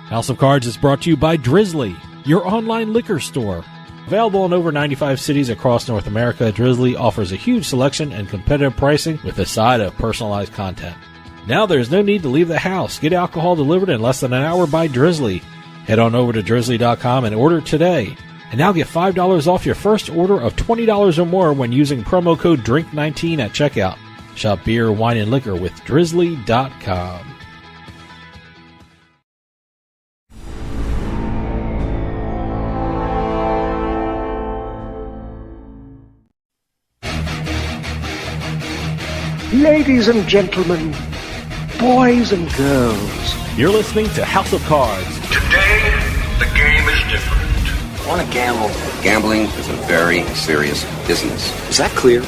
House of Cards is brought to you by Drizzly, your online liquor store. Available in over 95 cities across North America, Drizzly offers a huge selection and competitive pricing with a side of personalized content. Now there's no need to leave the house. Get alcohol delivered in less than an hour by Drizzly. Head on over to drizzly.com and order today. And now get $5 off your first order of $20 or more when using promo code DRINK19 at checkout. Shop beer, wine, and liquor with drizzly.com. Ladies and gentlemen, boys and girls, You're listening to House of Cards. Today, the game is different. I want to gamble. Gambling is a very serious business. Is that clear?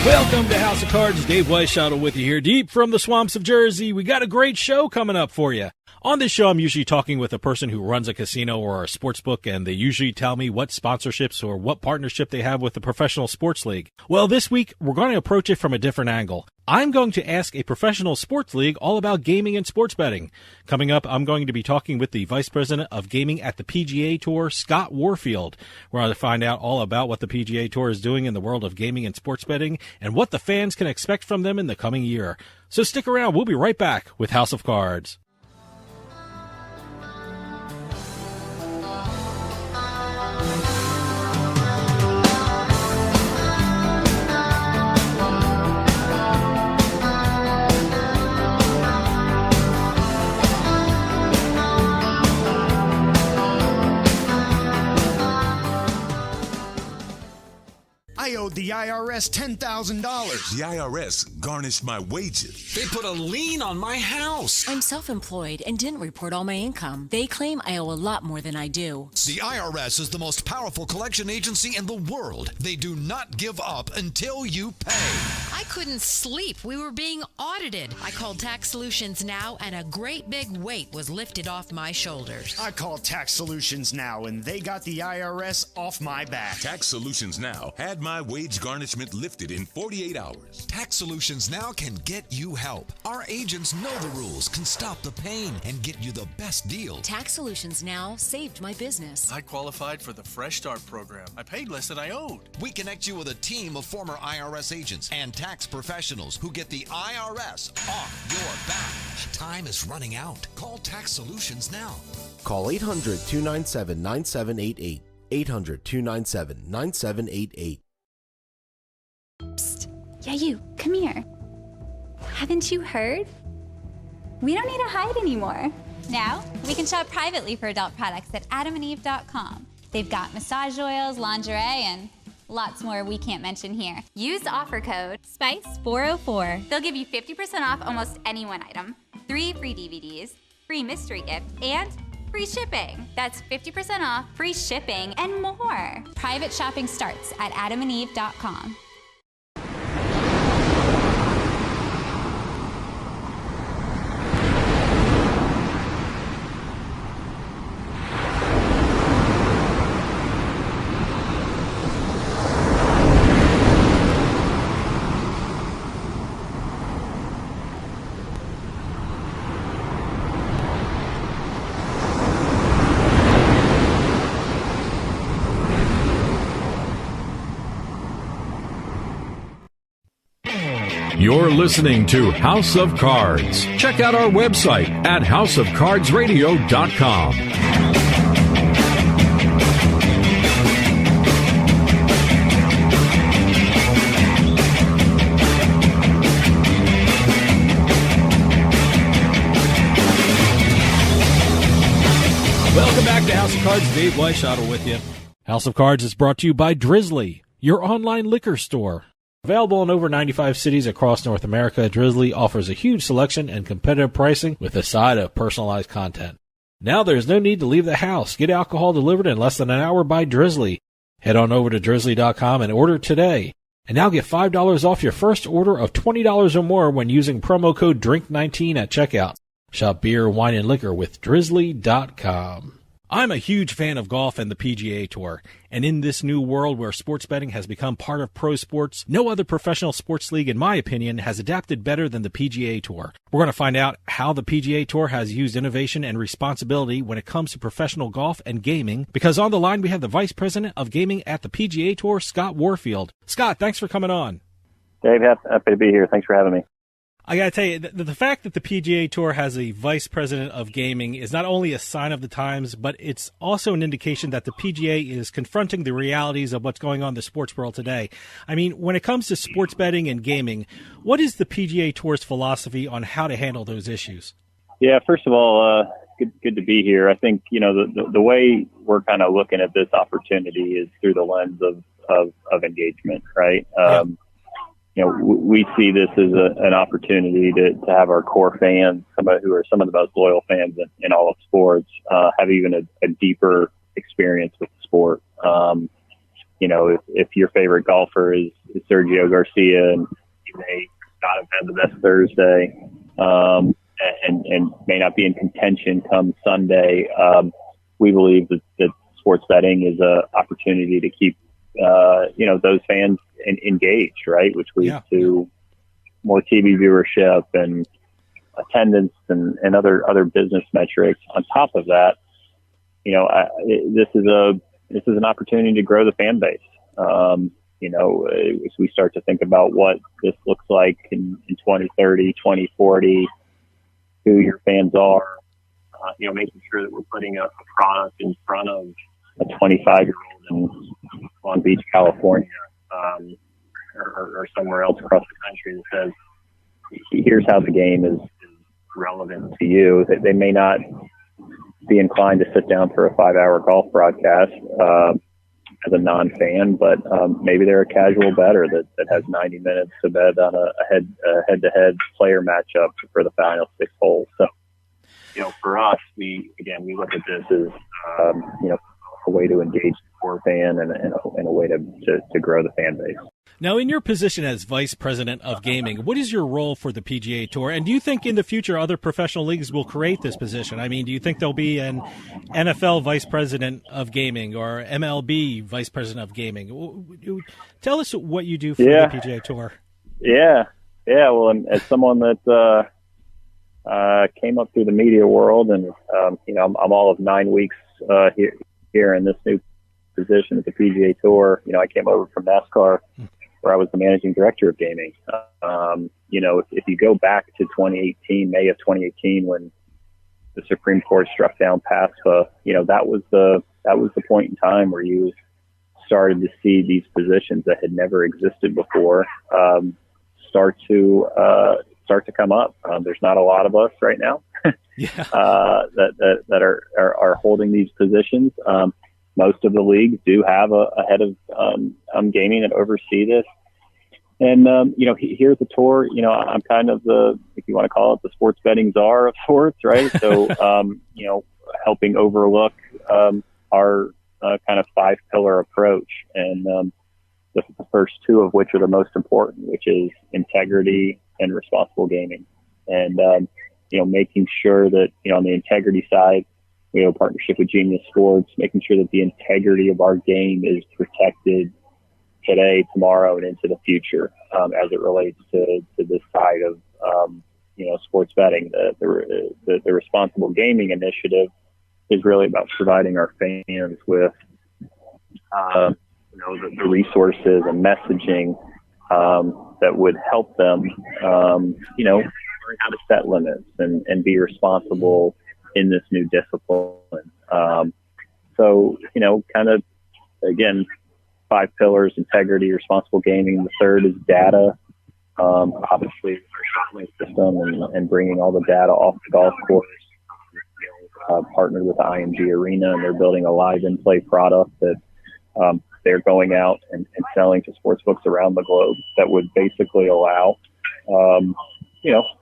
Welcome to House of Cards. Dave Weishottle with you here, deep from the swamps of Jersey. We got a great show coming up for you. On this show, I'm usually talking with a person who runs a casino or a sports book, and they usually tell me what sponsorships or what partnership they have with the professional sports league. Well, this week, we're going to approach it from a different angle. I'm going to ask a professional sports league all about gaming and sports betting. Coming up, I'm going to be talking with the Vice President of Gaming at the PGA Tour, Scott Warfield. We're going to find out all about what the PGA Tour is doing in the world of gaming and sports betting and what the fans can expect from them in the coming year. So stick around. We'll be right back with House of Cards. I owed the IRS $10,000. The IRS garnished my wages. They put a lien on my house. I'm self-employed and didn't report all my income. They claim I owe a lot more than I do. The IRS is the most powerful collection agency in the world. They do not give up until you pay. I couldn't sleep. We were being audited. I called Tax Solutions Now, and a great big weight was lifted off my shoulders. I called Tax Solutions Now, and they got the IRS off my back. Tax Solutions Now had my wage garnishment lifted in 48 hours. Tax Solutions Now can get you help. Our agents know the rules, can stop the pain, and get you the best deal. Tax Solutions Now saved my business. I qualified for the Fresh Start program. I paid less than I owed. We connect you with a team of former IRS agents and tax professionals who get the IRS off your back. Time is running out. Call Tax Solutions now. Call 800-297-9788. 800-297-9788. Psst. Yeah, you. Come here. Haven't you heard? We don't need to hide anymore. Now, we can shop privately for adult products at adamandeve.com. They've got massage oils, lingerie, and lots more we can't mention here. Use the offer code SPICE404. They'll give you 50% off almost any one item, 3 free DVDs, free mystery gift, and free shipping. That's 50% off, free shipping, and more. Private shopping starts at adamandeve.com. You're listening to House of Cards. Check out our website at houseofcardsradio.com. Welcome back to House of Cards. Dave Weishottle with you. House of Cards is brought to you by Drizzly, your online liquor store. Available in over 95 cities across North America, Drizzly offers a huge selection and competitive pricing with a side of personalized content. Now there's no need to leave the house. Get alcohol delivered in less than an hour by Drizzly. Head on over to drizzly.com and order today. And now get $5 off your first order of $20 or more when using promo code DRINK19 at checkout. Shop beer, wine, and liquor with Drizzly.com. I'm a huge fan of golf and the PGA Tour, and in this new world where sports betting has become part of pro sports, no other professional sports league, in my opinion, has adapted better than the PGA Tour. We're going to find out how the PGA Tour has used innovation and responsibility when it comes to professional golf and gaming, because on the line we have the Vice President of Gaming at the PGA Tour, Scott Warfield. Scott, thanks for coming on. Dave, happy to be here. Thanks for having me. I got to tell you, the fact that the PGA Tour has a vice president of gaming is not only a sign of the times, but it's also an indication that the PGA is confronting the realities of what's going on in the sports world today. I mean, when it comes to sports betting and gaming, what is the PGA Tour's philosophy on how to handle those issues? Yeah, first of all, good to be here. I think, the way we're kind of looking at this opportunity is through the lens of engagement, right? We see this as an opportunity to have our core fans, somebody who are some of the most loyal fans in all of sports, have even a deeper experience with the sport. If your favorite golfer is Sergio Garcia, and you may not have had the best Thursday, and may not be in contention come Sunday, we believe that sports betting is an opportunity to keep those fans engaged, right? Which leads to more TV viewership and attendance and other business metrics. On top of that, this is an opportunity to grow the fan base. As we start to think about what this looks like in 2030, 2040, who your fans are, making sure that we're putting a product in front of a 25-year-old in Long Beach, California, or somewhere else across the country that says, here's how the game is relevant to you. They may not be inclined to sit down for a 5-hour golf broadcast as a non-fan, but maybe they're a casual bettor that has 90 minutes to bet on a head-to-head player matchup for the final 6 holes. So, for us, we look at this as, a way to engage the core fan and a way to grow the fan base. Now, in your position as Vice President of Gaming, what is your role for the PGA Tour? And do you think in the future other professional leagues will create this position? I mean, do you think there'll be an NFL Vice President of Gaming or MLB Vice President of Gaming? Tell us what you do for the PGA Tour. Yeah. Well, as someone that came up through the media world, and I'm all of 9 weeks here in this new position at the PGA Tour. I came over from NASCAR, where I was the managing director of gaming. If you go back to May of 2018, when the Supreme Court struck down PASPA, that was the point in time where you started to see these positions that had never existed before start to come up. There's not a lot of us right now that are holding these positions. Most of the leagues do have a head of gaming that oversee this. And, here at the tour, I'm kind of if you want to call it, the sports betting czar of sorts, right? So, helping overlook our kind of 5-pillar approach. And the first 2 of which are the most important, which is integrity and responsible gaming. And, making sure that, on the integrity side, we have a partnership with Genius Sports, making sure that the integrity of our game is protected today, tomorrow, and into the future as it relates to this side of, sports betting. The responsible gaming initiative is really about providing our fans with, the resources and messaging that would help them, learn how to set limits and be responsible in this new discipline. Kind of, again, 5 pillars: integrity, responsible gaming. The third is data. Obviously, our ShotLink system and bringing all the data off the golf course. Partnered with the IMG Arena, and they're building a live in-play product that they're going out and selling to sportsbooks around the globe that would basically allow,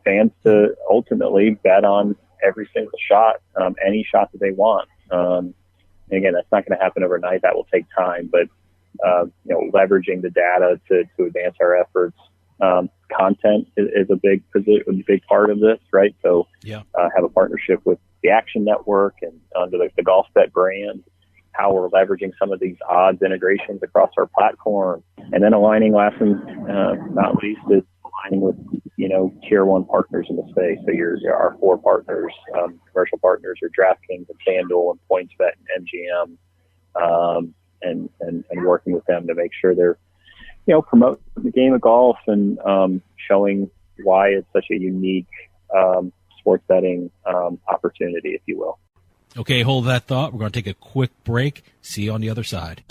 fans to ultimately bet on every single shot, any shot that they want. And again, that's not going to happen overnight. That will take time, but leveraging the data to advance our efforts. content is a big part of this, right? So have a partnership with the Action Network and under the Golf Bet brand, how we're leveraging some of these odds integrations across our platform, and then aligning, last and not least, is aligning with, tier one partners in the space. So our 4 partners, commercial partners are DraftKings and FanDuel and PointsBet and MGM, and working with them to make sure they're, promote the game of golf and showing why it's such a unique sports betting opportunity, if you will. Okay, hold that thought. We're going to take a quick break. See you on the other side.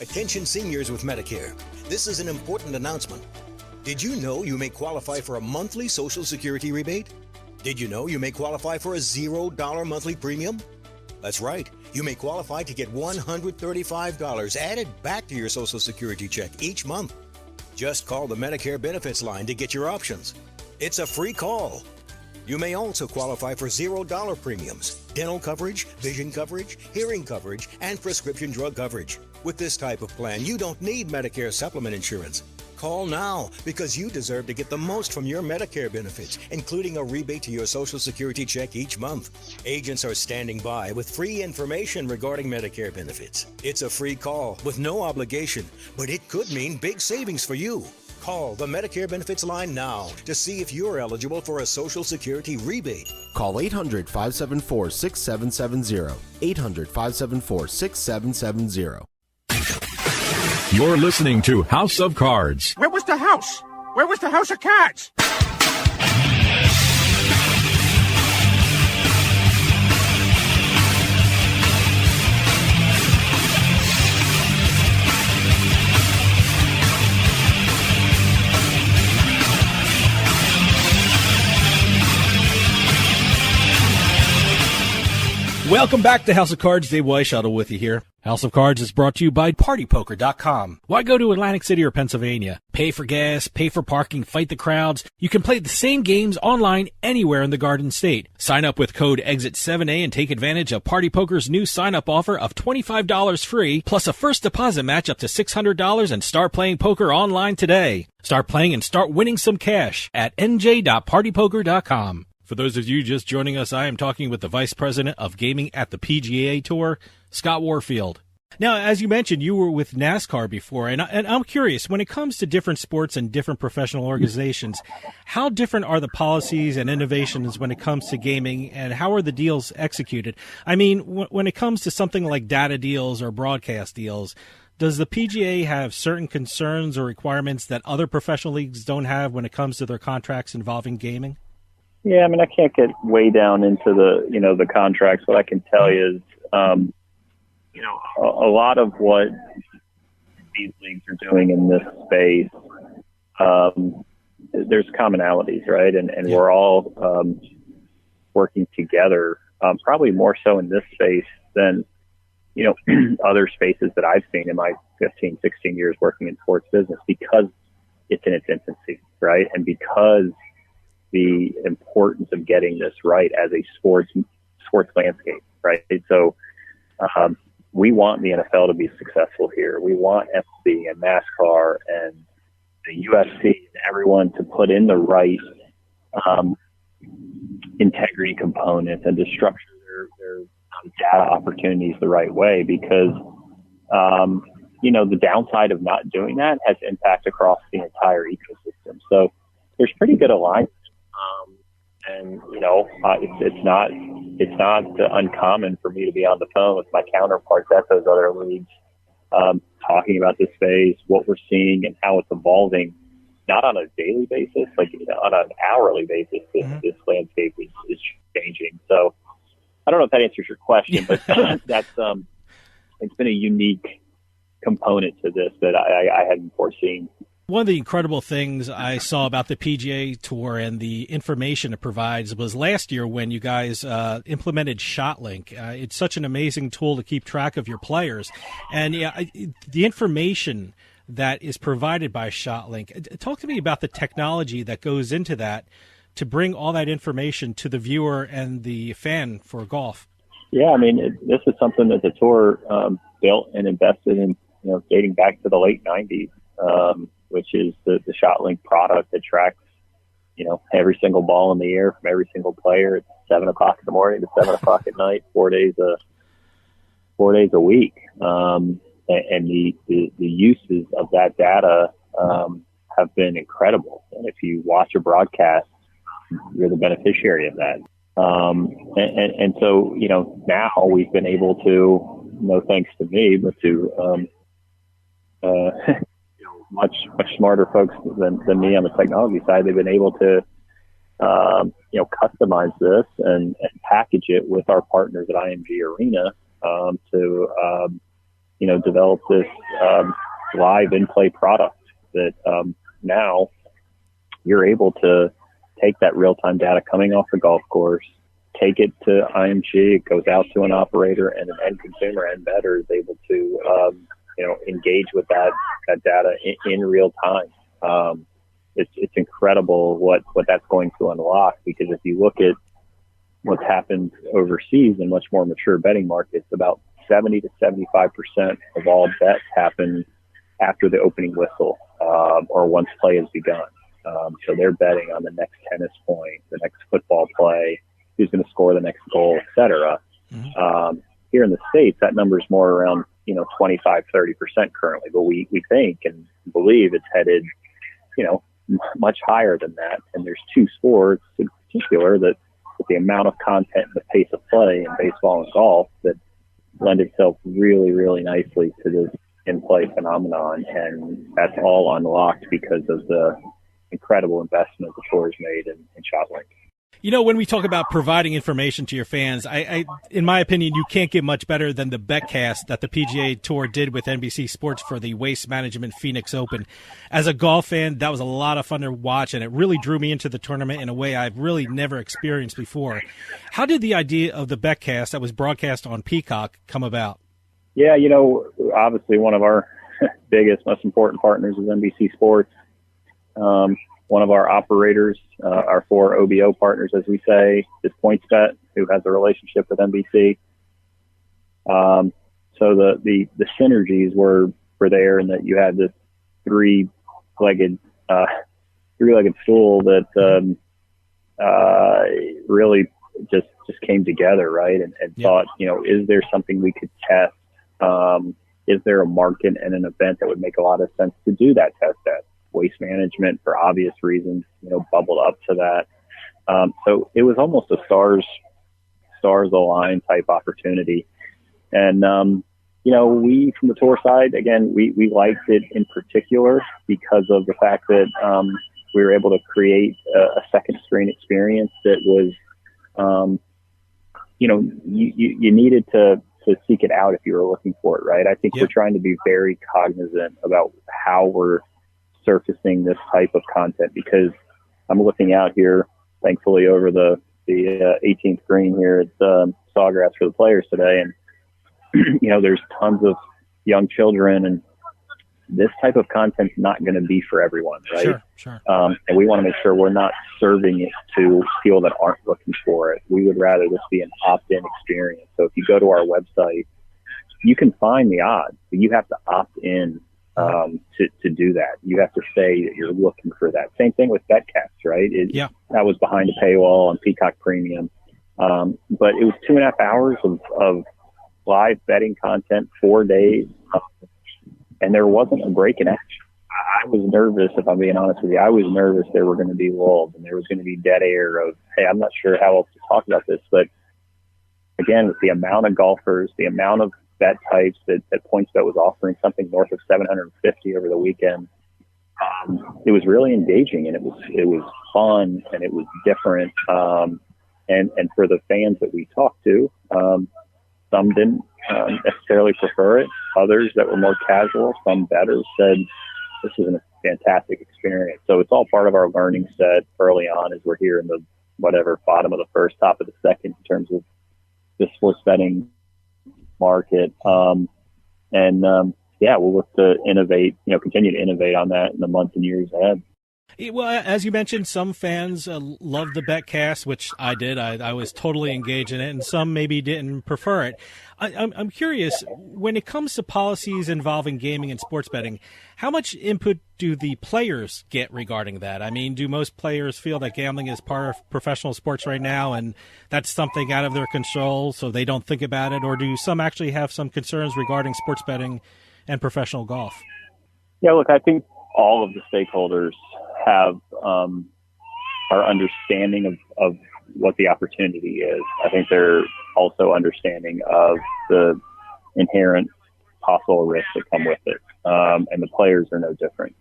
Attention seniors with Medicare. This is an important announcement. Did you know you may qualify for a monthly Social Security rebate? Did you know you may qualify for a $0 monthly premium? That's right. You may qualify to get $135 added back to your Social Security check each month. Just call the Medicare benefits line to get your options. It's a free call. You may also qualify for $0 premiums, dental coverage, vision coverage, hearing coverage, and prescription drug coverage. With this type of plan, you don't need Medicare supplement insurance. Call now because you deserve to get the most from your Medicare benefits, including a rebate to your Social Security check each month. Agents are standing by with free information regarding Medicare benefits. It's a free call with no obligation, but it could mean big savings for you. Call the Medicare benefits line now to see if you're eligible for a Social Security rebate. Call 800-574-6770. 800-574-6770. You're listening to House of Cards. Where was the house? Where was the house of cards? Welcome back to House of Cards. Dave Weishuttle with you here. House of Cards is brought to you by PartyPoker.com. Why go to Atlantic City or Pennsylvania? Pay for gas, pay for parking, fight the crowds. You can play the same games online anywhere in the Garden State. Sign up with code EXIT7A and take advantage of Party Poker's new sign-up offer of $25 free, plus a first deposit match up to $600, and start playing poker online today. Start playing and start winning some cash at nj.partypoker.com. For those of you just joining us, I am talking with the Vice President of Gaming at the PGA Tour, Scott Warfield. Now, as you mentioned, you were with NASCAR before, and I'm curious, when it comes to different sports and different professional organizations, how different are the policies and innovations when it comes to gaming, and how are the deals executed? I mean, when it comes to something like data deals or broadcast deals, does the PGA have certain concerns or requirements that other professional leagues don't have when it comes to their contracts involving gaming? Yeah, I mean, I can't get way down into the contracts. What I can tell you is, a lot of what these leagues are doing in this space, there's commonalities, right? And we're all working together, probably more so in this space than, other spaces that I've seen in my 15, 16 years working in sports business, because it's in its infancy, right? And because the importance of getting this right as a sports landscape, right? So we want the NFL to be successful here. We want MLB and NASCAR and the UFC and everyone to put in the right integrity components and to structure their data opportunities the right way, because The downside of not doing that has impact across the entire ecosystem. So there's pretty good alignment. It's not uncommon for me to be on the phone with my counterparts at those other leagues, talking about this phase, what we're seeing and how it's evolving, not on a daily basis, on an hourly basis. This landscape is changing. So I don't know if that answers your question, but that's, it's been a unique component to this that I hadn't foreseen. One of the incredible things I saw about the PGA Tour and the information it provides was last year when you guys implemented ShotLink. It's such an amazing tool to keep track of your players. And the information that is provided by ShotLink, talk to me about the technology that goes into that to bring all that information to the viewer and the fan for golf. Yeah, this is something that the Tour built and invested in, dating back to the late 90s. Which is the ShotLink product that tracks, every single ball in the air from every single player at 7 o'clock in the morning to 7 o'clock at night, 4 days a week. And the uses of that data have been incredible. And if you watch a broadcast, you're the beneficiary of that. And so, now we've been able to, no thanks to me, but to much smarter folks than me on the technology side. They've been able to, customize this and package it with our partners at IMG Arena to develop this live in-play product that now you're able to take that real-time data coming off the golf course, take it to IMG, it goes out to an operator, and an end consumer, end bettor is able to engage with that data in real time. It's incredible what that's going to unlock, because if you look at what's happened overseas in much more mature betting markets, about 70 to 75% of all bets happen after the opening whistle or once play has begun. So they're betting on the next tennis point, the next football play, who's going to score the next goal, et cetera. Here in the States, that number is more around 25, 30% currently, but we think and believe it's headed, much higher than that. And there's two sports in particular that, with the amount of content and the pace of play in baseball and golf, that lend itself really, really nicely to this in-play phenomenon. And that's all unlocked because of the incredible investment the Tour has made in ShotLink. When we talk about providing information to your fans, I in my opinion, you can't get much better than the betcast that the PGA Tour did with NBC Sports for the Waste Management Phoenix Open. As a golf fan, that was a lot of fun to watch, and it really drew me into the tournament in a way I've really never experienced before. How did the idea of the betcast that was broadcast on Peacock come about? Yeah, obviously one of our biggest, most important partners is NBC Sports. One of our operators, our 4 OBO partners, as we say, is PointsBet, who has a relationship with NBC. So the synergies were there, in that you had this three-legged stool that really just came together, right? And thought, is there something we could test? Is there a market and an event that would make a lot of sense to do that test at? Waste management, for obvious reasons, bubbled up to that. So it was almost a stars align type opportunity. And, we, from the Tour side, again, we liked it in particular because of the fact that we were able to create a second screen experience that was, you needed to seek it out if you were looking for it, right? I think we're trying to be very cognizant about how we're surfacing this type of content, because I'm looking out here, thankfully, over the 18th green here at Sawgrass for the players today, and there's tons of young children, and this type of content's not going to be for everyone, right? Sure. And we want to make sure we're not serving it to people that aren't looking for it. We would rather this be an opt-in experience. So if you go to our website, you can find the odds, but you have to opt in to do that. You have to say that you're looking for that. Same thing with betcast, right? That was behind a paywall on Peacock Premium. But it was 2.5 hours of live betting content, 4 days, And there wasn't a break in action. I was nervous, if I'm being honest with you. I was nervous there were going to be lulls and there was going to be dead air of, hey, I'm not sure how else to talk about this. But again, with the amount of golfers, the amount of bet types that PointsBet was offering something north of 750 over the weekend, it was really engaging, and it was fun, and it was different. And for the fans that we talked to, some didn't necessarily prefer it. Others that were more casual, some bettors said this is a fantastic experience. So it's all part of our learning set early on as we're here in the bottom of the first, top of the second in terms of the sports betting market. We'll look to innovate, continue to innovate on that in the months and years ahead. Well, as you mentioned, some fans love the BetCast, which I did. I was totally engaged in it, and some maybe didn't prefer it. I'm curious, when it comes to policies involving gaming and sports betting, how much input do the players get regarding that? I mean, do most players feel that gambling is part of professional sports right now, and that's something out of their control, so they don't think about it? Or do some actually have some concerns regarding sports betting and professional golf? Yeah, look, I think all of the stakeholders have are understanding of what the opportunity is. I think they're also understanding of the inherent possible risks that come with it. And the players are no different.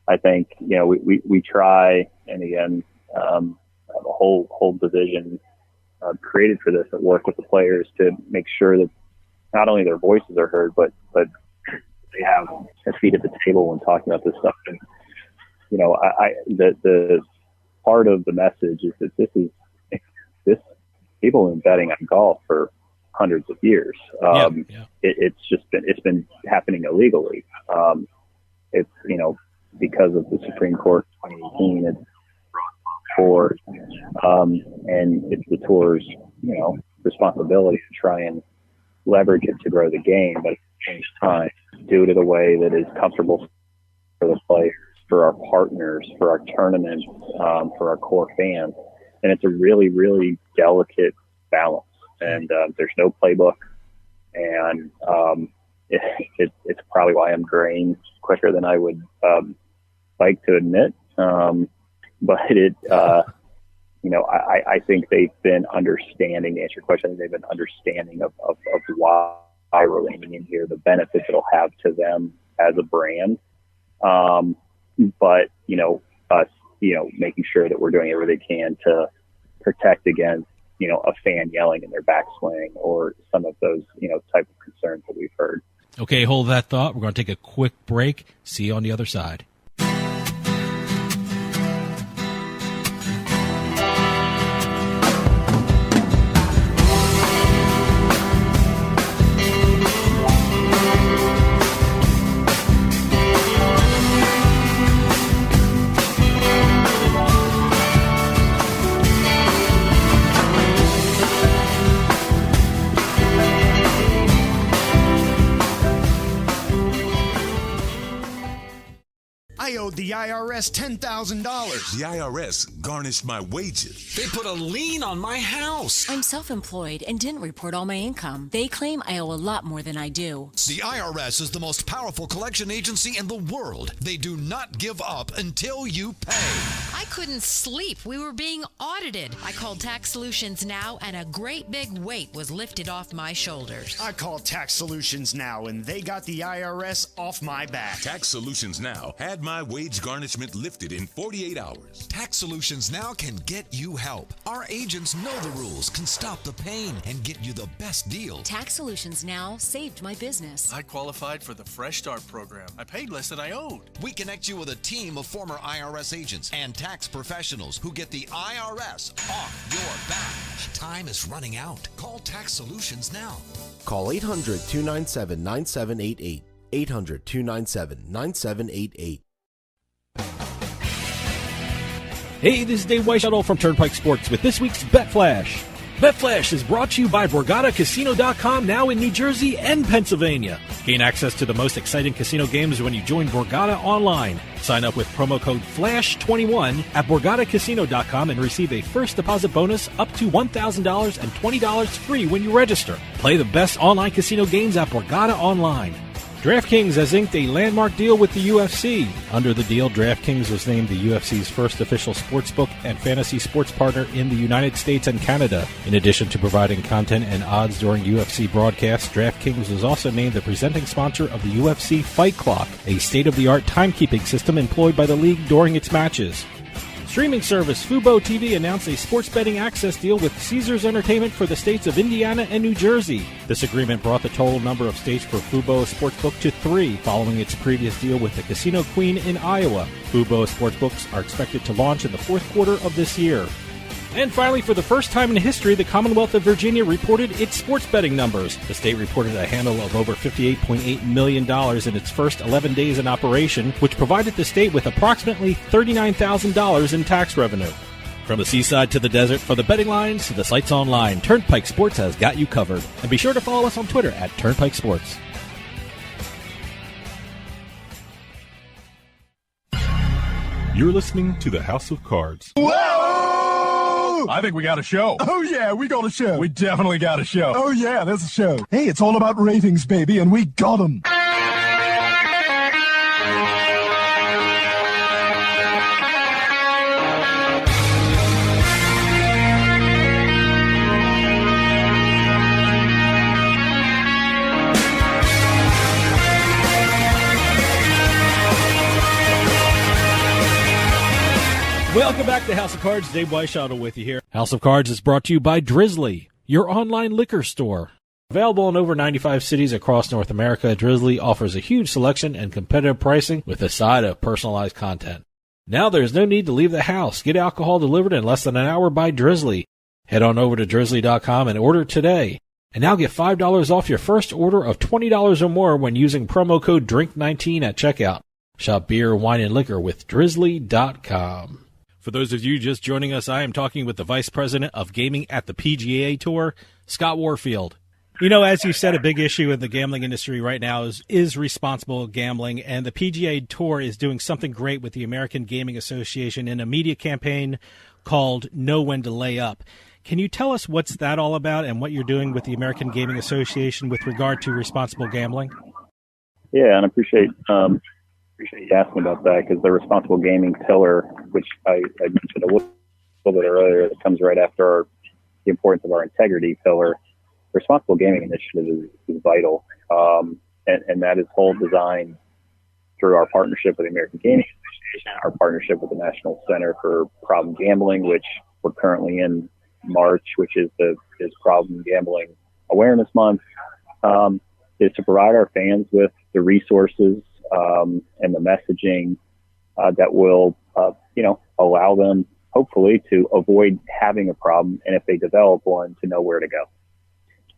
I think, we try, and again, have a whole division created for this that work with the players to make sure that not only their voices are heard, but they have a seat at the table when talking about this stuff. And, the part of the message is that this people have been betting on golf for hundreds of years. It's been happening illegally. It's, because of the Supreme Court in 2018, it's brought forward, and it's the tour's, responsibility to try and leverage it to grow the game, but at the same time, do it in a way that is comfortable for the players, for our partners, for our tournaments, for our core fans. And it's a really, really delicate balance. And there's no playbook. And it's probably why I'm graying quicker than I would like to admit. But I think they've been understanding, to answer your question, I think they've been understanding of why we're leaning in here, the benefits it'll have to them as a brand. But, us, making sure that we're doing everything they can to protect against, a fan yelling in their backswing or some of those, type of concerns that we've heard. Okay, hold that thought. We're going to take a quick break. See you on the other side. I owed the IRS $10,000. The IRS garnished my wages. They put a lien on my house. I'm self-employed and didn't report all my income. They claim I owe a lot more than I do. The IRS is the most powerful collection agency in the world. They do not give up until you pay. I couldn't sleep. We were being audited. I called Tax Solutions Now, and a great big weight was lifted off my shoulders. I called Tax Solutions Now, and they got the IRS off my back. Tax Solutions Now had my wage garnishment lifted in 48 hours. Tax Solutions Now can get you help. Our agents know the rules, can stop the pain, and get you the best deal. Tax Solutions Now saved my business. I qualified for the Fresh Start program. I paid less than I owed. We connect you with a team of former IRS agents and tax professionals who get the IRS off your back. Time is running out. Call Tax Solutions now. Call 800-297-9788. 800-297-9788. Hey, this is Dave Weishuttle from Turnpike Sports with this week's Bet Flash. Bet Flash is brought to you by BorgataCasino.com, now in New Jersey and Pennsylvania. Gain access to the most exciting casino games when you join Borgata online. Sign up with promo code FLASH21 at BorgataCasino.com and receive a first deposit bonus up to $1,000 and $20 free when you register. Play the best online casino games at Borgata Online. DraftKings has inked a landmark deal with the UFC. Under the deal, DraftKings was named the UFC's first official sportsbook and fantasy sports partner in the United States and Canada. In addition to providing content and odds during UFC broadcasts, DraftKings was also named the presenting sponsor of the UFC Fight Clock, a state-of-the-art timekeeping system employed by the league during its matches. Streaming service Fubo TV announced a sports betting access deal with Caesars Entertainment for the states of Indiana and New Jersey. This agreement brought the total number of states for Fubo Sportsbook to 3, following its previous deal with the Casino Queen in Iowa. Fubo Sportsbooks are expected to launch in the fourth quarter of this year. And finally, for the first time in history, the Commonwealth of Virginia reported its sports betting numbers. The state reported a handle of over $58.8 million in its first 11 days in operation, which provided the state with approximately $39,000 in tax revenue. From the seaside to the desert, from the betting lines to the sites online, Turnpike Sports has got you covered. And be sure to follow us on Twitter at Turnpike Sports. You're listening to the House of Cards. Whoa! I think we got a show. Oh, yeah, we got a show. We definitely got a show. Oh, yeah, there's a show. Hey, it's all about ratings, baby, and we got them. Welcome back to House of Cards. Dave Weishaupt with you here. House of Cards is brought to you by Drizzly, your online liquor store. Available in over 95 cities across North America, Drizzly offers a huge selection and competitive pricing with a side of personalized content. Now there's no need to leave the house. Get alcohol delivered in less than an hour by Drizzly. Head on over to drizzly.com and order today. And now get $5 off your first order of $20 or more when using promo code DRINK19 at checkout. Shop beer, wine, and liquor with drizzly.com. For those of you just joining us, I am talking with the Vice President of Gaming at the PGA Tour, Scott Warfield. You know, as you said, a big issue in the gambling industry right now is responsible gambling, and the PGA Tour is doing something great with the American Gaming Association in a media campaign called Know When to Lay Up. Can you tell us what's that all about and what you're doing with the American Gaming Association with regard to responsible gambling? Yeah, and I appreciate you asking about that, because the responsible gaming pillar, which I mentioned a little bit earlier, that comes right after the importance of our integrity pillar. The responsible gaming initiative is vital, and that is whole designed through our partnership with the American Gaming Association, our partnership with the National Center for Problem Gambling, which we're currently in March, which is Problem Gambling Awareness Month, is to provide our fans with the resources and the messaging that will, allow them hopefully to avoid having a problem, and if they develop one, to know where to go.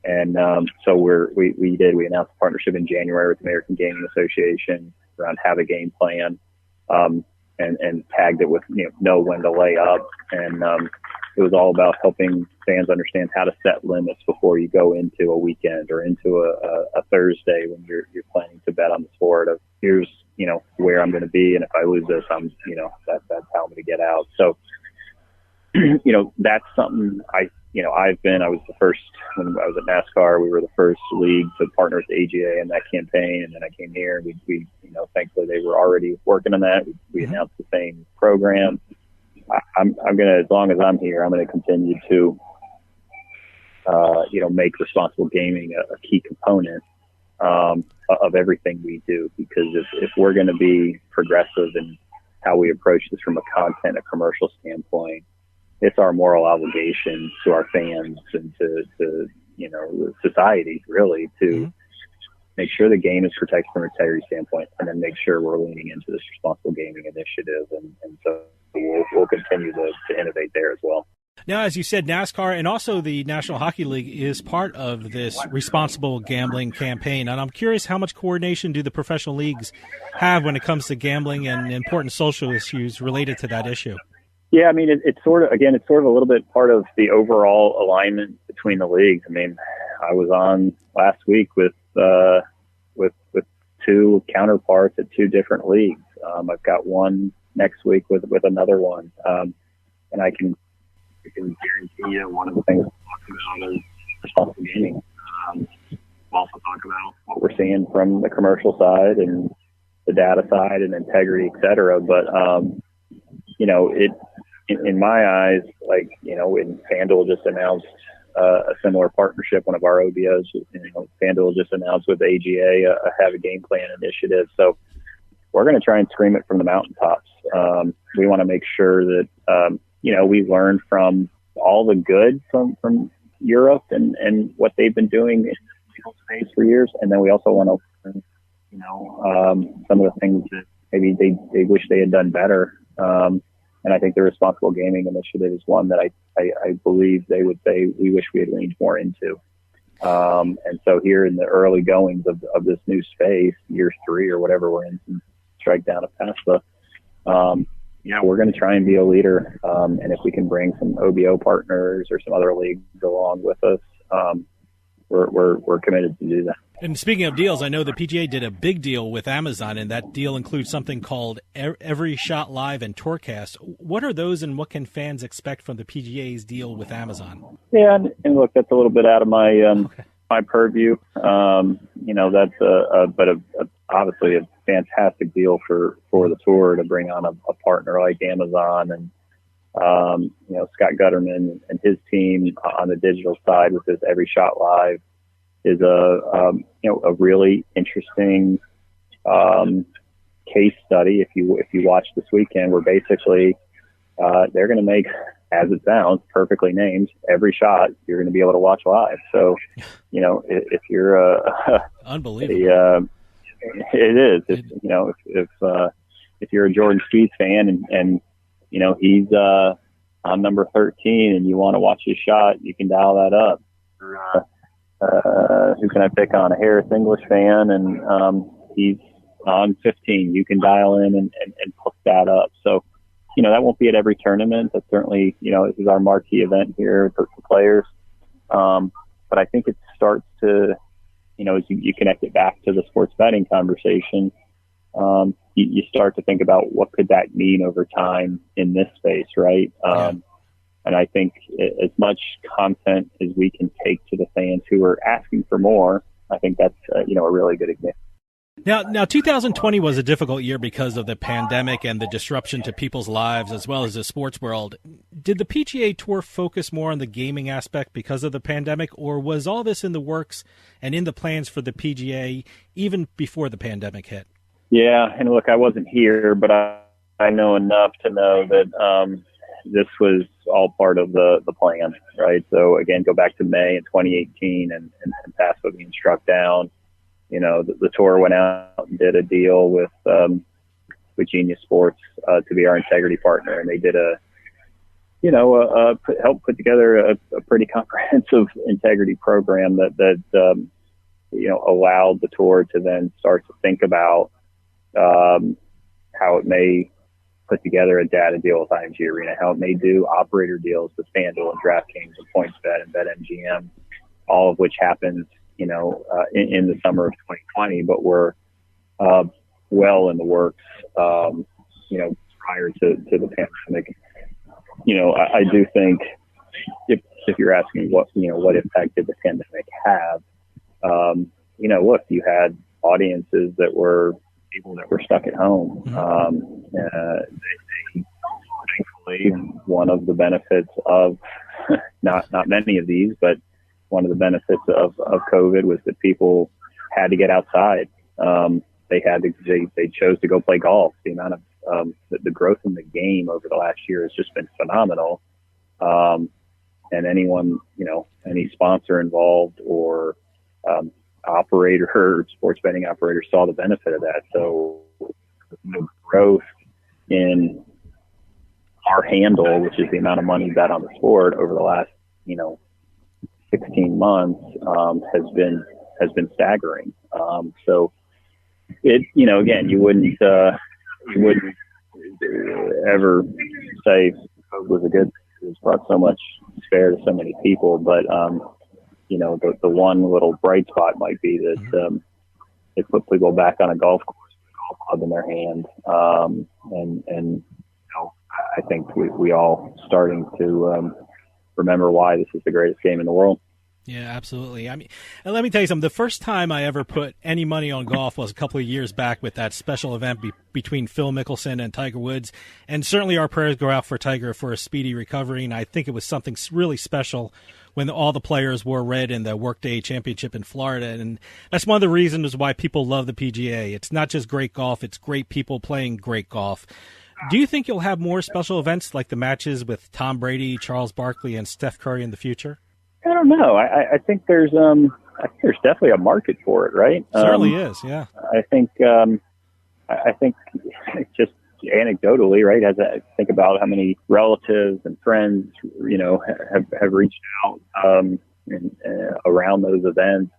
And so we announced a partnership in January with the American Gaming Association around Have a Game Plan, and tagged it with Know When to Lay Up, and it was all about helping fans understand how to set limits before you go into a weekend or into a Thursday when you're planning to bet on the sport. Of here's where I'm going to be, and if I lose this, I'm that's how I'm going to get out. So that's something I was the first. When I was at NASCAR, we were the first league to partner with the AGA in that campaign, and then I came here, and we thankfully they were already working on that. We announced the same program. I'm gonna, as long as I'm here, I'm gonna continue to make responsible gaming a key component of everything we do, because if we're going to be progressive in how we approach this from a content, a commercial standpoint, it's our moral obligation to our fans and to society, really, to make sure the game is protected from an integrity standpoint, and then make sure we're leaning into this responsible gaming initiative. And so we'll continue to innovate there as well. Now, as you said, NASCAR and also the National Hockey League is part of this responsible gambling campaign. And I'm curious, how much coordination do the professional leagues have when it comes to gambling and important social issues related to that issue? Yeah, I mean, it's sort of a little bit part of the overall alignment between the leagues. I mean, I was on last week with two counterparts at two different leagues. I've got one next week with another one, and I can guarantee you one of the things we're talking about is responsible gaming. we'll also talk about what we're seeing from the commercial side and the data side and integrity, et cetera. But, in my eyes, like, when FanDuel just announced a similar partnership, one of our OBOs, FanDuel just announced with AGA a Have a Game Plan initiative. So we're going to try and scream it from the mountaintops. We want to make sure that, we learn from all the good from Europe and what they've been doing in the legal space for years. And then we also want to learn, some of the things that maybe they wish they had done better. And I think the responsible gaming initiative is one that I believe they would say we wish we had leaned more into. And so here in the early goings of this new space, year 3 or whatever we're in, since strike down a PASPA, we're going to try and be a leader. And if we can bring some OBO partners or some other leagues along with us, we're committed to do that. And speaking of deals, I know the PGA did a big deal with Amazon, and that deal includes something called Every Shot Live and Tourcast. What are those, and what can fans expect from the PGA's deal with Amazon? Yeah, and look, that's a little bit out of my my purview. That's obviously a fantastic deal for the tour to bring on a partner like Amazon, and Scott Gutterman and his team on the digital side with his Every Shot Live is a really interesting case study. If you watch this weekend, where basically they're going to make, as it sounds, perfectly named, every shot you're going to be able to watch live. So, if you're unbelievable, it is. If you're a Jordan Spieth fan and he's on number 13 and you want to watch his shot, you can dial that up. Who can I pick on? A Harris English fan, and he's on 15. You can dial in and hook that up. So, that won't be at every tournament. That's certainly, this is our marquee event here for players. But I think it starts to, as you connect it back to the sports betting conversation, you start to think about what could that mean over time in this space, right? And I think as much content as we can take to the fans who are asking for more, I think that's a really good example. Now, 2020 was a difficult year because of the pandemic and the disruption to people's lives as well as the sports world. Did the PGA Tour focus more on the gaming aspect because of the pandemic, or was all this in the works and in the plans for the PGA even before the pandemic hit? Yeah, and look, I wasn't here, but I know enough to know that this was all part of the plan, right? So again, go back to May in 2018 and PASPA being struck down. The tour went out and did a deal with Genius Sports to be our integrity partner, and they did help put together a pretty comprehensive integrity program that allowed the tour to then start to think about how it may put together a data deal with IMG Arena, how it may do operator deals with FanDuel and DraftKings and PointsBet and BetMGM, all of which happened, in the summer of 2020, but were well in the works, prior to the pandemic. I do think if you're asking what impact did the pandemic have, look, you had audiences that were people that were stuck at home. Thankfully, one of the benefits of not many of these, but one of the benefits of COVID was that people had to get outside. They chose to go play golf. The amount of the growth in the game over the last year has just been phenomenal. And anyone, any sponsor involved or operator, sports betting operator saw the benefit of that. So the growth in our handle, which is the amount of money bet on the sport over the last, 16 months, has been staggering. So it, again, you wouldn't ever say it was a good, it's brought so much despair to so many people, but, the one little bright spot might be that it put people back on a golf course with a golf club in their hand. And I think we all starting to remember why this is the greatest game in the world. Yeah, absolutely. I mean, and let me tell you something. The first time I ever put any money on golf was a couple of years back with that special event between Phil Mickelson and Tiger Woods. And certainly our prayers go out for Tiger for a speedy recovery. And I think it was something really special when all the players wore red in the Workday Championship in Florida. And that's one of the reasons why people love the PGA. It's not just great golf. It's great people playing great golf. Do you think you'll have more special events like the matches with Tom Brady, Charles Barkley, and Steph Curry in the future? I don't know. I think there's definitely a market for it, right? Certainly is, yeah. I think just anecdotally, right? As I think about how many relatives and friends, have reached out around those events.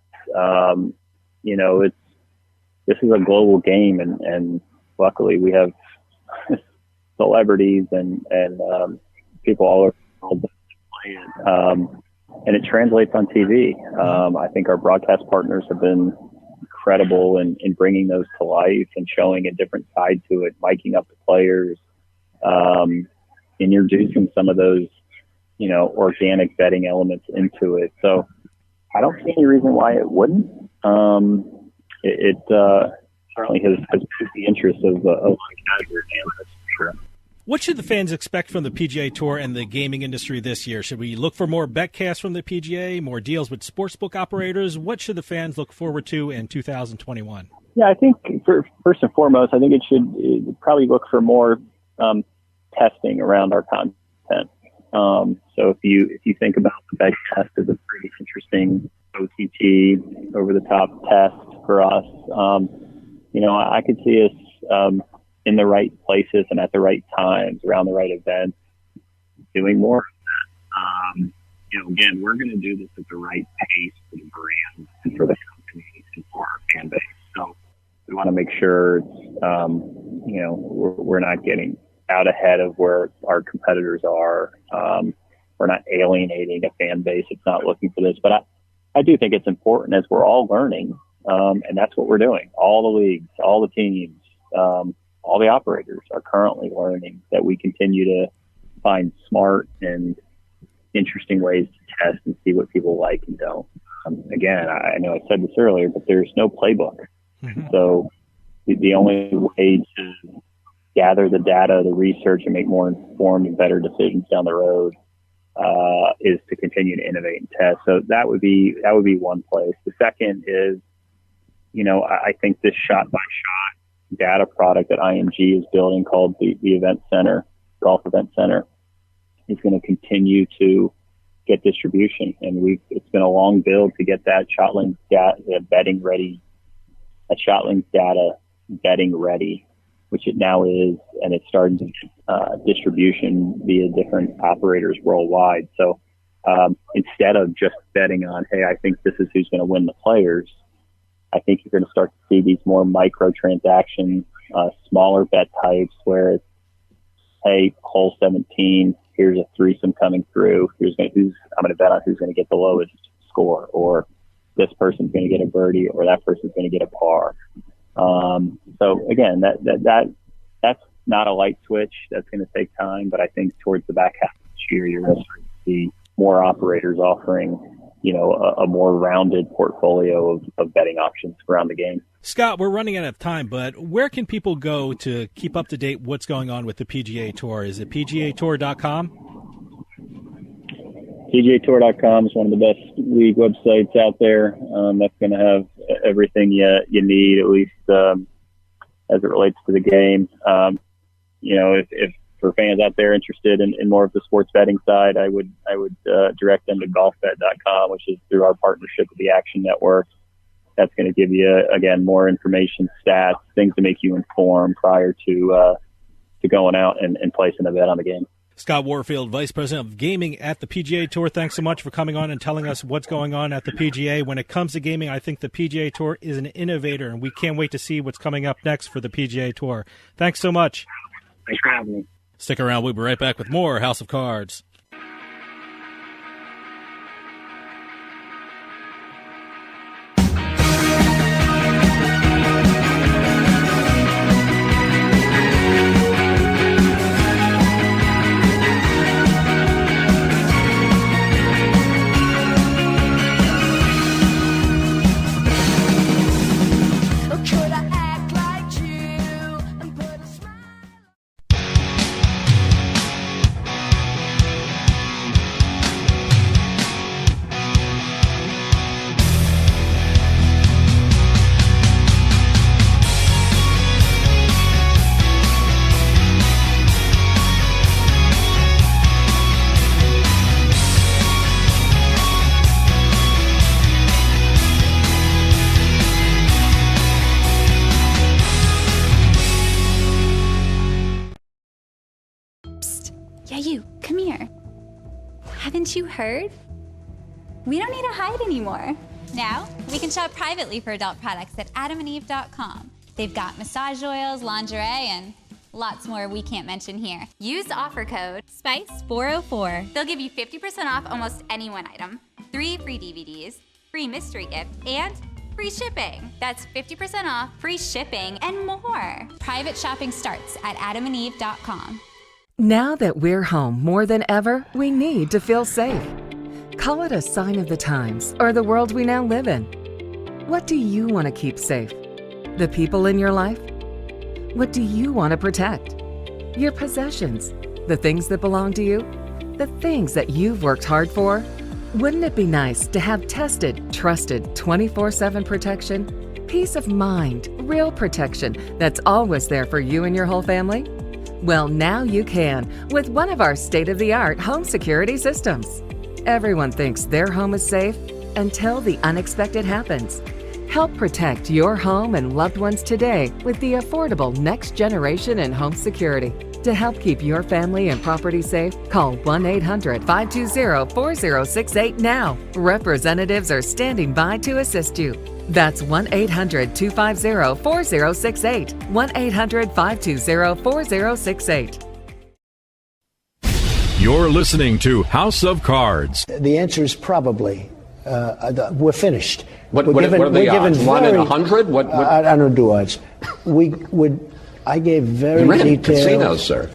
This is a global game, and luckily we have celebrities and people all over the world that play it. And it translates on TV. I think our broadcast partners have been incredible in bringing those to life and showing a different side to it, miking up the players, introducing some of those, organic betting elements into it. So I don't see any reason why it wouldn't. It certainly has piqued the interest of casual analysts, for sure. What should the fans expect from the PGA Tour and the gaming industry this year? Should we look for more betcasts from the PGA, more deals with sportsbook operators? What should the fans look forward to in 2021? Yeah, I think first and foremost, I think it should probably look for more testing around our content. So if you think about the betcast as a pretty interesting OTT, over the top test for us, I could see us in the right places and at the right times around the right events, doing more of that. Again, we're going to do this at the right pace for the brand and for the company and for our fan base. So we want to make sure, we're not getting out ahead of where our competitors are. We're not alienating a fan base. It's not looking for this, but I do think it's important as we're all learning. And that's what we're doing. All the leagues, all the teams, all the operators are currently learning that we continue to find smart and interesting ways to test and see what people like and don't. Again, I know I said this earlier, but there's no playbook. Mm-hmm. So the only way to gather the data, the research, and make more informed and better decisions down the road is to continue to innovate and test. So that would be one place. The second is, I think this shot by shot data product that IMG is building called the Event Center, Golf Event Center, is going to continue to get distribution. And it's been a long build to get that ShotLink data betting ready, which it now is, and it's starting to get distribution via different operators worldwide. So instead of just betting on, hey, I think this is who's going to win the players, I think you're going to start to see these more micro transactions, smaller bet types where it's, hey, hole 17, here's a threesome coming through. I'm going to bet on who's going to get the lowest score, or this person's going to get a birdie, or that person's going to get a par. So again, that's not a light switch. That's going to take time, but I think towards the back half of this year, you're going to start to see more operators offering a more rounded portfolio of betting options around the game. Scott, we're running out of time, but where can people go to keep up to date what's going on with the PGA Tour? Is it PGAtour.com? PGAtour.com is one of the best league websites out there. That's going to have everything you need, at least as it relates to the game. If for fans out there interested in more of the sports betting side, I would direct them to golfbet.com, which is through our partnership with the Action Network. That's going to give you, again, more information, stats, things to make you informed prior to going out and placing a bet on the game. Scott Warfield, Vice President of Gaming at the PGA Tour. Thanks so much for coming on and telling us what's going on at the PGA. When it comes to gaming, I think the PGA Tour is an innovator, and we can't wait to see what's coming up next for the PGA Tour. Thanks so much. Thanks for having me. Stick around. We'll be right back with more House of Cards. Come here. Haven't you heard? We don't need to hide anymore. Now, we can shop privately for adult products at adamandeve.com. They've got massage oils, lingerie, and lots more we can't mention here. Use the offer code SPICE404. They'll give you 50% off almost any one item, 3 free DVDs, free mystery gift, and free shipping. That's 50% off, free shipping, and more. Private shopping starts at adamandeve.com. Now that we're home more than ever, we need to feel safe. Call it a sign of the times or the world we now live in. What do you want to keep safe? The people in your life? What do you want to protect? Your possessions, the things that belong to you, the things that you've worked hard for. Wouldn't it be nice to have tested, trusted 24/7 protection? Peace of mind, real protection that's always there for you and your whole family? Well, now you can with one of our state-of-the-art home security systems. Everyone thinks their home is safe until the unexpected happens. Help protect your home and loved ones today with the affordable next generation in home security. To help keep your family and property safe, call 1-800-520-4068 now. Representatives are standing by to assist you. That's 1-800-250-4068. 1-800-520-4068. You're listening to House of Cards. The answer is probably. We're finished. What are the odds? 1 in 100? I don't do odds. I gave very detailed casinos, sir.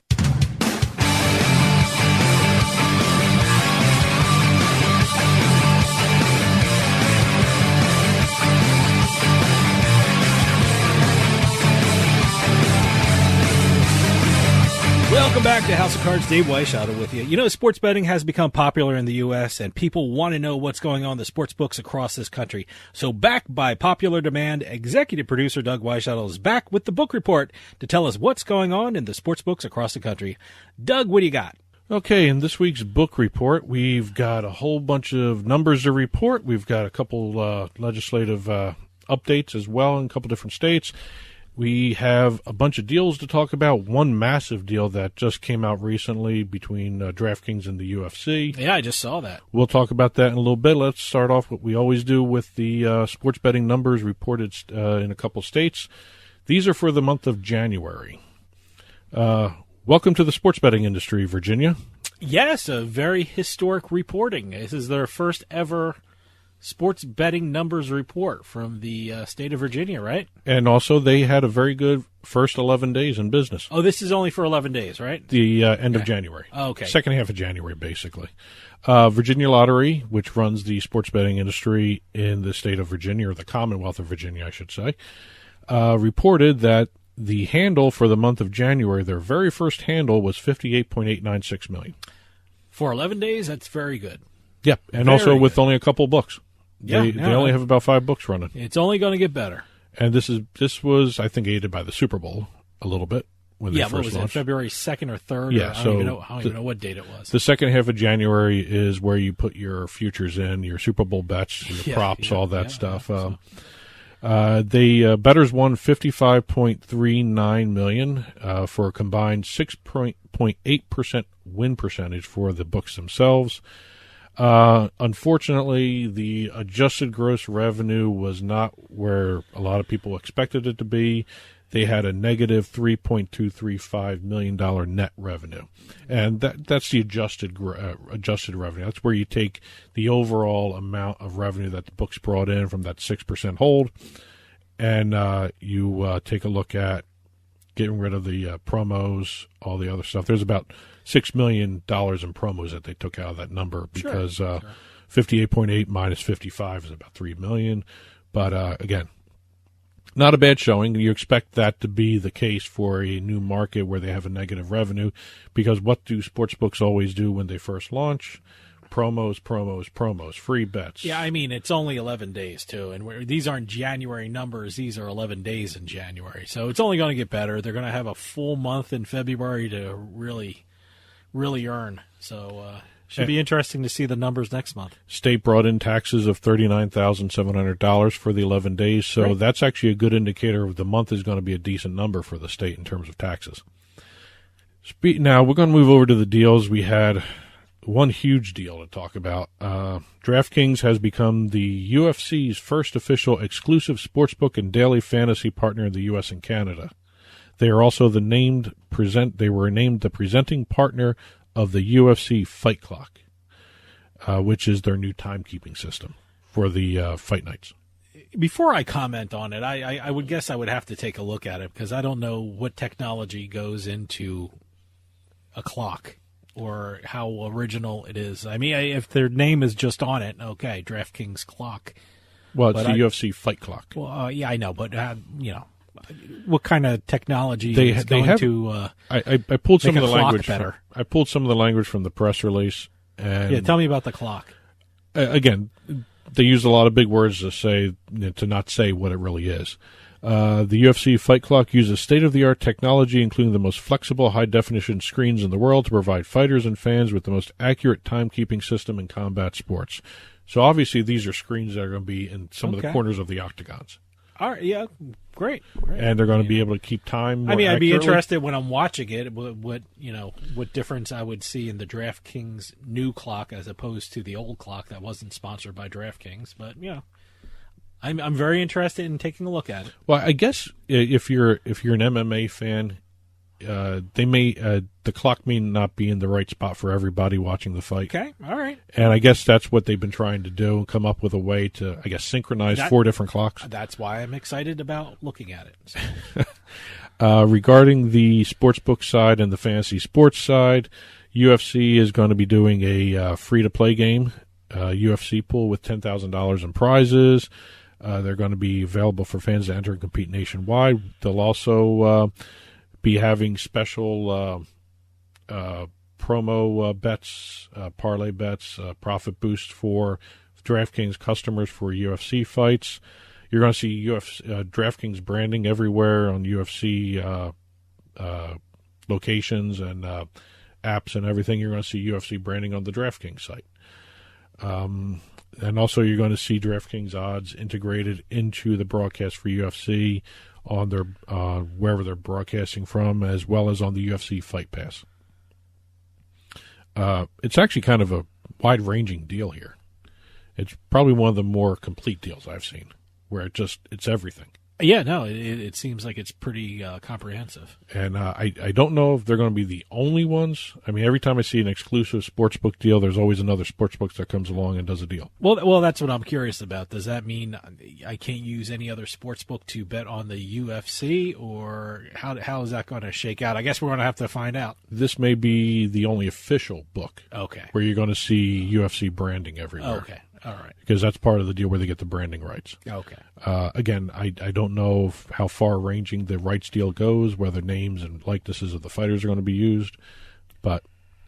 Welcome back to House of Cards. Dave Weishaupt with you. You know, sports betting has become popular in the U.S., and people want to know what's going on in the sports books across this country. So backed by popular demand, executive producer Doug Weishaupt is back with the book report to tell us what's going on in the sports books across the country. Doug, what do you got? Okay, in this week's book report, we've got a whole bunch of numbers to report. We've got a couple legislative updates as well in a couple different states. We have a bunch of deals to talk about. One massive deal that just came out recently between DraftKings and the UFC. Yeah, I just saw that. We'll talk about that in a little bit. Let's start off what we always do with the sports betting numbers reported in a couple states. These are for the month of January. Welcome to the sports betting industry, Virginia. Yes, a very historic reporting. This is their first ever sports betting numbers report from the state of Virginia, right? And also they had a very good first 11 days in business. Oh, this is only for 11 days, right? The end of January. Oh, okay. Second half of January, basically. Virginia Lottery, which runs the sports betting industry in the state of Virginia, or the Commonwealth of Virginia, I should say, reported that the handle for the month of January, their very first handle, was $58.896 million. For 11 days, that's very good. Yep, and very also with good. only a couple books. They only have about 5 books running. It's only going to get better. And this was, I think, aided by the Super Bowl a little bit when they first launched. It? February 2nd or 3rd? Yeah, I don't even know what date it was. The second half of January is where you put your futures in, your Super Bowl bets, your props, all that stuff. The bettors won $55.39 million for a combined 6.8% win percentage for the books themselves. Unfortunately, the adjusted gross revenue was not where a lot of people expected it to be. They had a negative $3.235 million net revenue. And that's the adjusted revenue. That's where you take the overall amount of revenue that the books brought in from that 6% hold, and you take a look at getting rid of the promos, all the other stuff. There's about $6 million in promos that they took out of that number because 58.8 minus 55 is about $3 million. But again, not a bad showing. You expect that to be the case for a new market where they have a negative revenue, because what do sportsbooks always do when they first launch? Promos, free bets. Yeah, I mean, it's only 11 days, too. And these aren't January numbers. These are 11 days in January. So it's only going to get better. They're going to have a full month in February to really earn. So should be interesting to see the numbers next month. State brought in taxes of $39,700 for the 11 days. So that's actually a good indicator of the month is going to be a decent number for the state in terms of taxes. Now, we're going to move over to the deals. We had one huge deal to talk about. DraftKings has become the UFC's first official exclusive sportsbook and daily fantasy partner in the U.S. and Canada. They are also they were named the presenting partner of the UFC Fight Clock, which is their new timekeeping system for the fight nights. Before I comment on it, I would guess I would have to take a look at it because I don't know what technology goes into a clock or how original it is. I mean, if their name is just on it, okay, DraftKings clock. Well, it's the UFC Fight Clock. Well, yeah, I know, but what kind of technology is going to I pulled some of the language better? I pulled some of the language from the press release. And tell me about the clock. Again, they use a lot of big words to not say what it really is. The UFC Fight Clock uses state-of-the-art technology, including the most flexible, high-definition screens in the world, to provide fighters and fans with the most accurate timekeeping system in combat sports. So obviously, these are screens that are going to be in some of the corners of the octagons. All right, yeah, great. And they're going to be able to keep time more I'd be accurately. interested when I'm watching it what difference I would see in the DraftKings new clock as opposed to the old clock that wasn't sponsored by DraftKings. But I'm very interested in taking a look at it. Well, I guess if you're an MMA fan, the clock may not be in the right spot for everybody watching the fight. Okay, all right. And I guess that's what they've been trying to do and come up with a way to, I guess, synchronize 4 different clocks. That's why I'm excited about looking at it. So. Regarding the sportsbook side and the fantasy sports side, UFC is going to be doing a free-to-play game, UFC pool with $10,000 in prizes. They're going to be available for fans to enter and compete nationwide. They'll also be having special promo bets, parlay bets, profit boost for DraftKings customers for UFC fights. You're going to see DraftKings branding everywhere on UFC locations and apps and everything. You're going to see UFC branding on the DraftKings site. And also you're going to see DraftKings odds integrated into the broadcast for UFC on their wherever they're broadcasting from, as well as on the UFC Fight Pass. It's actually kind of a wide-ranging deal here. It's probably one of the more complete deals I've seen, where it's everything. Yeah, no, it seems like it's pretty comprehensive. And I don't know if they're going to be the only ones. I mean, every time I see an exclusive sportsbook deal, there's always another sportsbook that comes along and does a deal. Well, that's what I'm curious about. Does that mean I can't use any other sportsbook to bet on the UFC, or how is that going to shake out? I guess we're going to have to find out. This may be the only official book. Okay. Where you're going to see UFC branding everywhere. Okay. All right. Because that's part of the deal where they get the branding rights. Okay. Again, I don't know how far-ranging the rights deal goes, whether names and likenesses of the fighters are going to be used, but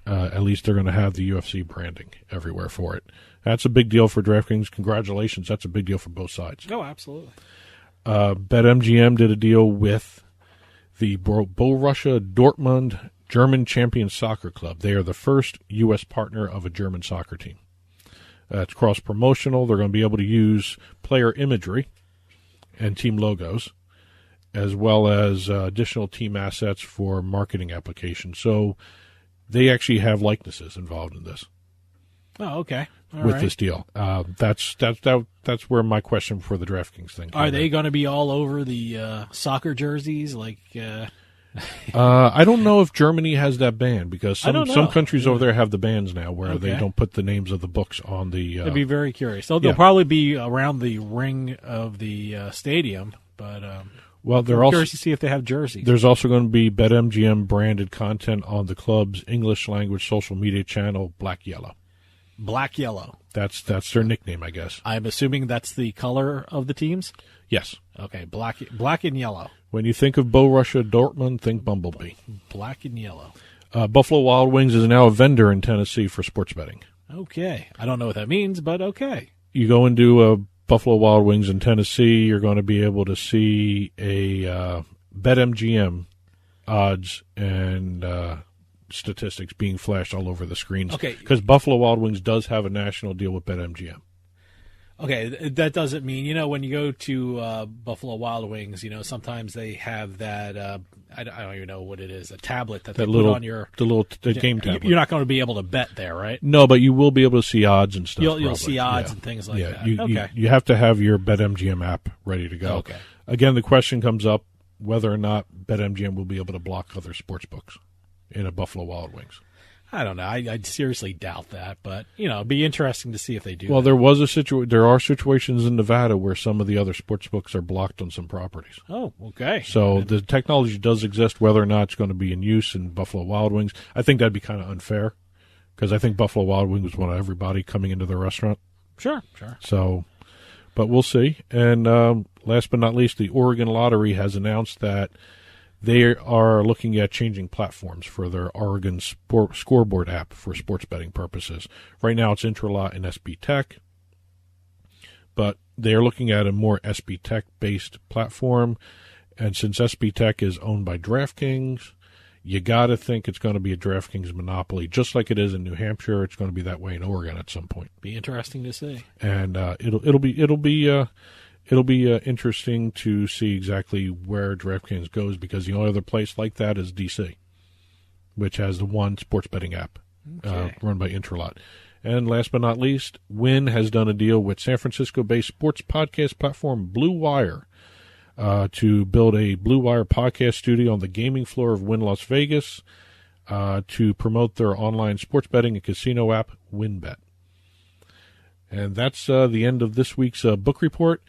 at least they're going to have the UFC branding everywhere for it. That's a big deal for DraftKings. Congratulations. That's a big deal for both sides. Oh, absolutely. BetMGM did a deal with the Borussia Dortmund German Champions Soccer Club. They are the first U.S. partner of a German soccer team. It's cross-promotional. They're going to be able to use player imagery and team logos, as well as additional team assets for marketing applications. So they actually have likenesses involved in this. Oh, okay. All with right. this deal. That's where my question for the DraftKings thing came Are they going to be all over the soccer jerseys? Like, I don't know if Germany has that ban, because some countries over there have the bans now where they don't put the names of the books on the. I'd be very curious. They'll probably be around the ring of the stadium, but well, they're I'm also curious to see if they have jerseys. There's also going to be BetMGM branded content on the club's English language social media channel, Black Yellow. Black Yellow. That's their nickname, I guess. I'm assuming that's the color of the teams? Yes. Okay, black and yellow. When you think of Borussia Dortmund, think Bumblebee. Black and yellow. Buffalo Wild Wings is now a vendor in Tennessee for sports betting. Okay. I don't know what that means, but okay. You go into Buffalo Wild Wings in Tennessee, you're going to be able to see a BetMGM odds and statistics being flashed all over the screens. Okay. Because Buffalo Wild Wings does have a national deal with BetMGM. Okay, that doesn't mean, when you go to Buffalo Wild Wings, sometimes they have that, I don't even know what it is, a tablet that they put on your... The game tablet. You're not going to be able to bet there, right? No, but you will be able to see odds and stuff. You'll see odds and things like that. Okay. You have to have your BetMGM app ready to go. Okay. Again, the question comes up whether or not BetMGM will be able to block other sports books in a Buffalo Wild Wings. I don't know. I seriously doubt that, but it'd be interesting to see if they do. Well, there are situations in Nevada where some of the other sports books are blocked on some properties. Oh, okay. So the technology does exist. Whether or not it's going to be in use in Buffalo Wild Wings, I think that'd be kind of unfair because I think Buffalo Wild Wings want everybody coming into their restaurant. Sure. So, but we'll see. And last but not least, the Oregon Lottery has announced that they are looking at changing platforms for their Oregon scoreboard app for sports betting purposes. Right now it's Intralot and SB Tech, but they're looking at a more SB Tech-based platform. And since SB Tech is owned by DraftKings, you got to think it's going to be a DraftKings monopoly. Just like it is in New Hampshire, it's going to be that way in Oregon at some point. Be interesting to see. And it'll be interesting to see exactly where DraftKings goes because the only other place like that is DC, which has the one sports betting app run by Intralot. And last but not least, Wynn has done a deal with San Francisco-based sports podcast platform Blue Wire to build a Blue Wire podcast studio on the gaming floor of Wynn Las Vegas to promote their online sports betting and casino app, WynnBet. And that's the end of this week's book report.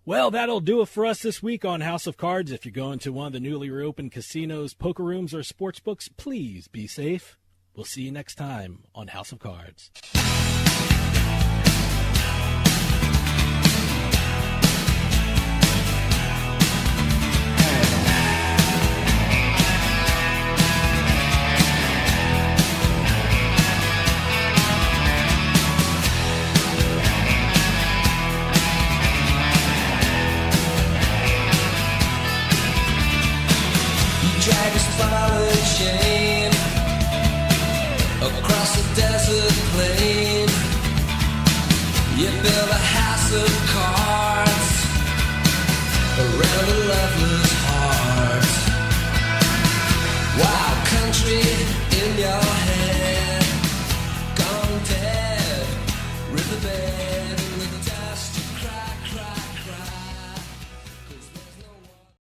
Well, that'll do it for us this week on House of Cards. If you're going to one of the newly reopened casinos, poker rooms, or sports books, please be safe. We'll see you next time on House of Cards.